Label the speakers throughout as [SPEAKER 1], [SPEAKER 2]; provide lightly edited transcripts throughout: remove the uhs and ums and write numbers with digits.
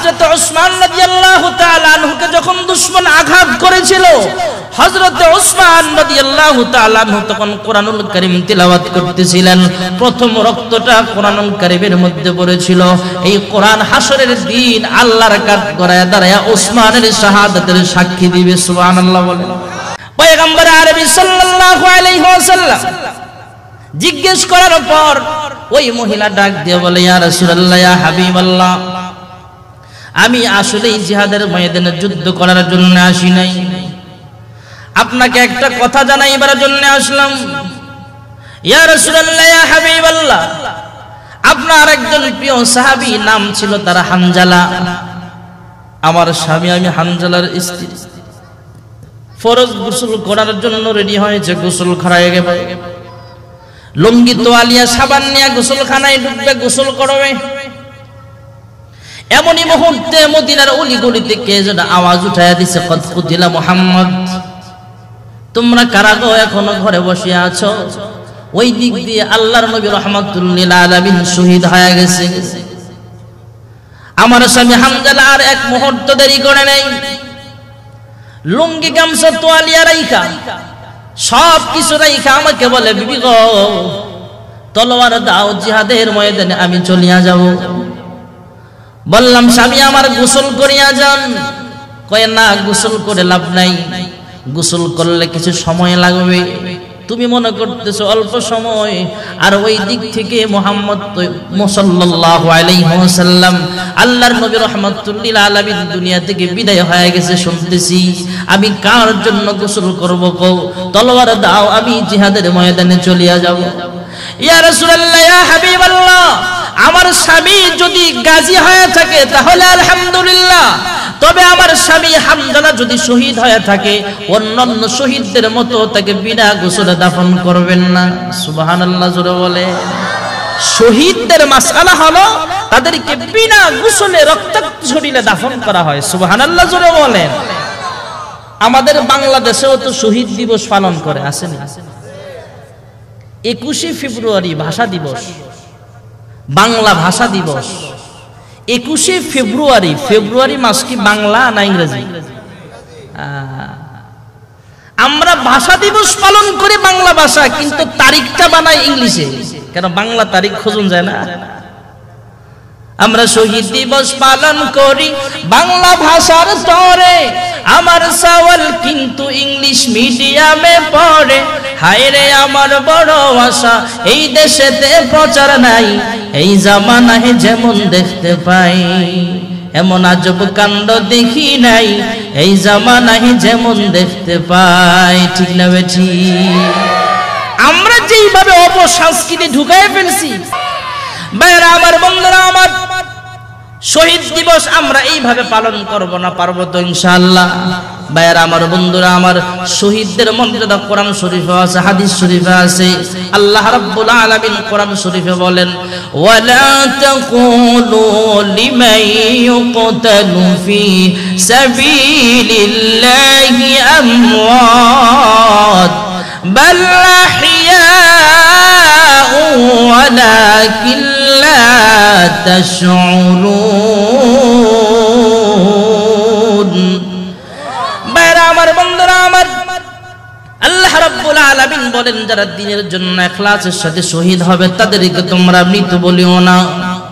[SPEAKER 1] হযরত ওসমান রাদিয়াল্লাহু তাআলা আনহুকে যখন দুশমন আঘাত করেছিল, হযরত ওসমান রাদিয়াল্লাহু তাআলা আনহু তখন কোরআনুল কারীম তিলাওয়াত করতেছিলেন। প্রথম রক্তটা কোরআনুল কারীমের মধ্যে পড়েছিল। এই কোরআন হাসরের দিন আল্লাহর কাঠগড়ায় দাঁড়ায়া ওসমানের শাহাদাতের সাক্ষী দিবে। সুবহানাল্লাহ বলেন। পয়গম্বর আরবি সাল্লাল্লাহু আলাইহি ওয়াসাল্লাম জিজ্ঞেস করার পর ওই মহিলা ডাক দিয়ে বলে, ইয়া রাসূলুল্লাহ, ইয়া হাবিবাল্লাহ, আমি আসলে জিহাদের ময়দানে যুদ্ধ করার জন্য আসি নাই, আপনাকে একটা কথা জানাইবার জন্য আসলাম। ইয়া রাসূলুল্লাহ, ইয়া হাবিবাল্লাহ, আপনার একজন প্রিয় সাহাবী, নাম ছিল তার হানজালা। আমার স্বামী, আমি হানজালার স্ত্রী, ফরজ গোসল করার জন্য রেডি হয়েছে, গোসল খানায় গেবে, লুঙ্গি তোয়ালিয়া সাবান নিয়ে গোসলখানায় ঢুকবে, গোসল করবে। এমনই মুহূর্তে মদিনার অলিগলি থেকে যেন আওয়াজ উঠায়া দিছে, কদ কুতিলা মুহাম্মদ, তোমরা কারা গো এখনো ঘরে বসে আছো? ওই দিক দিয়ে আল্লাহর নবী রাহমাতুল লিল আলামিন শহীদ হয়ে গেছে। আমার স্বামী হানজালা আর এক মুহূর্ত দেরি করে নাই, লুঙ্গি গামছা তোয়ালিয়া রাইখা সব কিছু রাইখা আমাকে বলে, বিবি গো, তলোয়ার দাও, জিহাদের ময়দানে আমি চলিয়া যাব। বললাম, স্বামী আমার গোসল করিয়া যান। কয় না, গোসল করে লাভ নাই, গোসল করলে কিছু সময় লাগবে। তুমি মনে করতেছো অল্প সময়, আর ওই দিক থেকে মুহাম্মদ সাল্লাল্লাহু আলাইহি ওয়াসাল্লাম আল্লাহর নবী রাহমাতুল লিল আলামিন দুনিয়া থেকে বিদায় হয়ে গেছে শুনতেছি। আমি কার জন্য গোসল করব? কও, তলোয়ার দাও, আমি জিহাদের ময়দানে চলিয়া যাব। ইয়া রাসূলুল্লাহ, ইয়া হাবিবাল্লাহ, আমার স্বামী যদি গাজী হয়ে থাকে তাহলে আলহামদুলিল্লাহ, তবে আমার স্বামী হামজালা যদি শহীদ হয়ে থাকে, অন্যান্য শহীদদের মতো তাকে বিনা গোসলে দাফন করবেন না। সুবহানাল্লাহ জোরে বলে। শহীদদের মাসআলা হলো তাদেরকে বিনা গোসলে রক্তাক্ত শরীরে দাফন করা হয়। সুবহানাল্লাহ জোরে বলেন। আমাদের বাংলাদেশেও তো শহীদ দিবস পালন করে, আসেনি? 21শে ফেব্রুয়ারি ভাষা দিবস, বাংলা ভাষা দিবস। 21শে ফেব্রুয়ারি, ফেব্রুয়ারি মাস কি বাংলা না ইংরেজি? আমরা ভাষা দিবস পালন করি বাংলা ভাষা, কিন্তু তারিখটা বানাই ইংলিশে। কেন? বাংলা তারিখ খোঁজন যায় না। আমরা শহীদ দিবস পালন করি বাংলা ভাষার তরে, আমার সওয়াল কিন্তু ইংলিশ মিডিয়ামে পড়ে। হায় রে আমার বড় আশা, এই দেশেতে প্রচার নাই, এই জামানায় যেমন দেখতে পাই এমন আজব কাণ্ড দেখি নাই, এই জামানায় যেমন দেখতে পাই। ঠিক না বেঠি? আমরা যেইভাবে অপসংস্কৃতি ঢুকায় ফেলছি, ভাইরা আমার, বন্ধুরা আমার, শহীদ দিবস আমরা এইভাবে পালন করব না? পারবো তো ইনশাআল্লাহ। ভাইরা আমার, বন্ধুরা আমার, শহীদদের মর্যাদা কোরআন শরীফে আছে, হাদিস শরীফে আছে। আল্লাহ রাব্বুল আলামিন কোরআন শরীফে বলেন, ওয়ালা তাকুলু লিমান ইউকতালু ফি সাবিলিল্লাহি আমওয়াত বাল আহইয়াউ ওয়ালাকিন লা তাশউরুন। ভাইরা আমার, বন্ধুরা আমার, আল্লাহ রাব্বুল আলামিন বলেন, যারা দ্বীনের জন্য ইখলাসের সাথে শহীদ হবে তাদেরকে তোমরা মৃত বলিও না।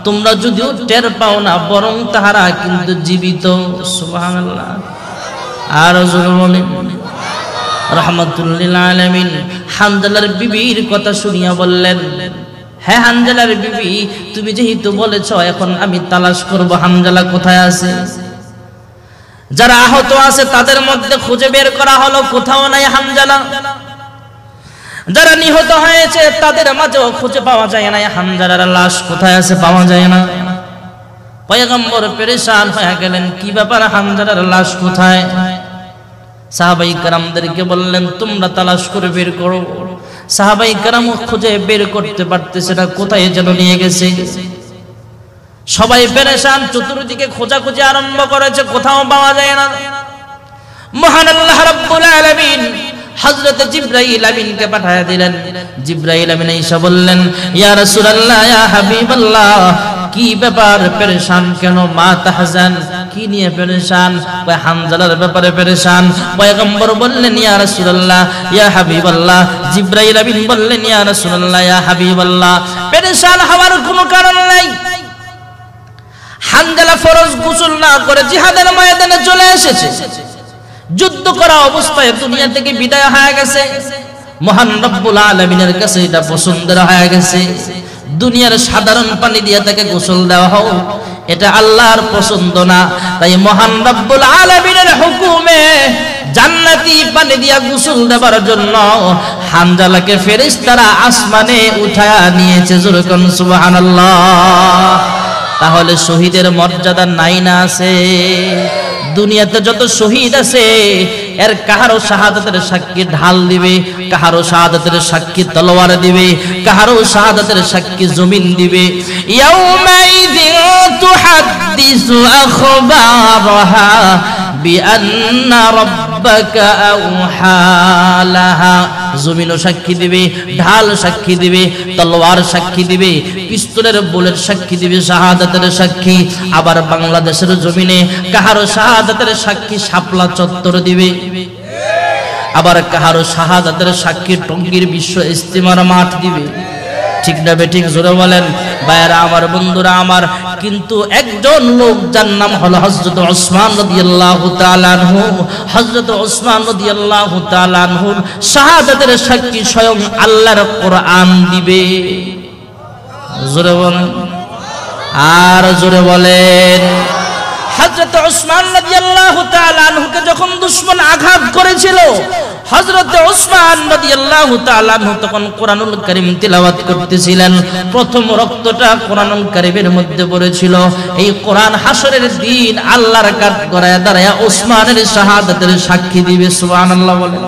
[SPEAKER 1] তোমরা যদিও টের পাও না, বরং তাহারা কিন্তু জীবিত। সুবহানাল্লাহ। আর জোরে বলেন রাহমাতুল লিল আলামিন। হানজালার বিবির কথা শুনিয়া বললেন, হ্যাঁ হানজালার বিবি, তুমি যেহেতু বলেছ, এখন আমি তালাশ করব হানজালা কোথায় আছে। যারা আহত আছে তাদের মধ্যে খুঁজে বের করা হলো, কোথাও নাই হানজালা। যারা নিহত হয়েছে তাদের মাঝেও খুঁজে পাওয়া যায় না, হানজালার লাশ কোথায় আছে পাওয়া যায় না। পয়গম্বর পেরেশান হয়ে গেলেন, কি ব্যাপার, হানজালার লাশ কোথায়? সাহাবাই কেরামদেরকে বললেন, তোমরা তালাশ করে বের করো। সাহাবাই কেরাম খুঁজে বের করতে পারতেছে না, কোথায় যেন নিয়ে গেছে। সবাই পেরেশান, চতুর্দিকে খোঁজাখুঁজি আরম্ভ করেছে, কোথাও পাওয়া যায় না। মহান আল্লাহ রাব্বুল আলামিন হযরত জিবরাইল আমিনকে পাঠিয়ে দিলেন। জিবরাইল আমিন এসে বললেন, ইয়া রাসূলুল্লাহ, ইয়া হাবিবাল্লাহ, কি ব্যাপার পেরেশান কেন? মা তাহজান, কি নিয়ে পেরেশান? ওই হানজালার ব্যাপারে পেরেশান। পয়গম্বর বললেন ইয়া রাসূলুল্লাহ ইয়া হাবিবাল্লাহ, জিবরাইল আমিন বললেন ইয়া রাসূলুল্লাহ ইয়া হাবিবাল্লাহ, পেরেশান হওয়ার কোনো কারণ নাই। হানজালা ফরজ গোসল না করে জিহাদের ময়দানে চলে এসেছে, যুদ্ধ করা অবস্থায় দুনিয়া থেকে বিদায় হয়ে গেছে। মহান রব্বুল আলামিনের কাছে এটা পছন্দের হয়ে গেছে। দুনিয়ার সাধারণ পানি দিয়ে তাকে গোসল দেওয়া হোক, এটা আল্লাহর পছন্দ না। তাই মহান রব্বুল আলামিনের হুকুমে জান্নাতি পানি দিয়া গোসল দেওয়ার জন্য হানজালাকে ফেরেশতারা আসমানে উঠায়া নিয়েছে। জোরে কোন সুবহানাল্লাহ। তাহলে শহীদের মর্যাদা নাই না আছে? দুনিয়াতে যত শহীদ আছে এর কাহারও শাহাদাতের সাক্ষী ঢাল দিবে, কাহারও শাহাদাতের সাক্ষী তলোয়ার দিবে, কাহারও শাহাদাতের সাক্ষী জমিন দিবে। ইয়াউমাইযিন তুহাদ্দিসু আখবারাহা বিআন্না রাব্বাকা আওহা লাহা। জমিনও সাক্ষী দিবে, ঢাল সাক্ষী দিবে, তলোয়ার সাক্ষী দিবে, পিস্তলের বুলেট সাক্ষী দিবে, শাহাদাতের সাক্ষী। আবার বাংলাদেশের জমিনে কাহারও শাহাদাতের সাক্ষী শাপলা চত্বর দিবে, আবার কাহারও শাহাদাতের সাক্ষী টঙ্গীর বিশ্ব ইজতিমার মাঠ দিবে। ঠিক না বেঠিক? জোরে বলেন। ভাইরা আমার, বন্ধুরা আমার, কিন্তু একজন লোক যার নাম হলো হযরত ওসমান রাদিয়াল্লাহু তাআলা আনহু, হযরত ওসমান রাদিয়াল্লাহু তাআলা আনহুর শাহাদাতের সাক্ষী স্বয়ং আল্লাহর কোরআন দিবে। জোরে বলেন, আর জোরে বলেন। হযরত ওসমান রাদিয়াল্লাহু তাআলা আনহুকে যখন দুশমন আঘাত করেছিল, হযরত ওসমান রাদিয়াল্লাহু তাআলা আনহু তখন কোরআনুল কারীম তিলাওয়াত করতেছিলেন। প্রথম রক্তটা কোরআনুল কারীমের মধ্যে পড়েছিল। এই কোরআন হাসরের দিন আল্লাহর কাঠগড়ায় দাঁড়ায়া ওসমানের শাহাদাতের সাক্ষী দিবে। সুবহানাল্লাহ বলেন।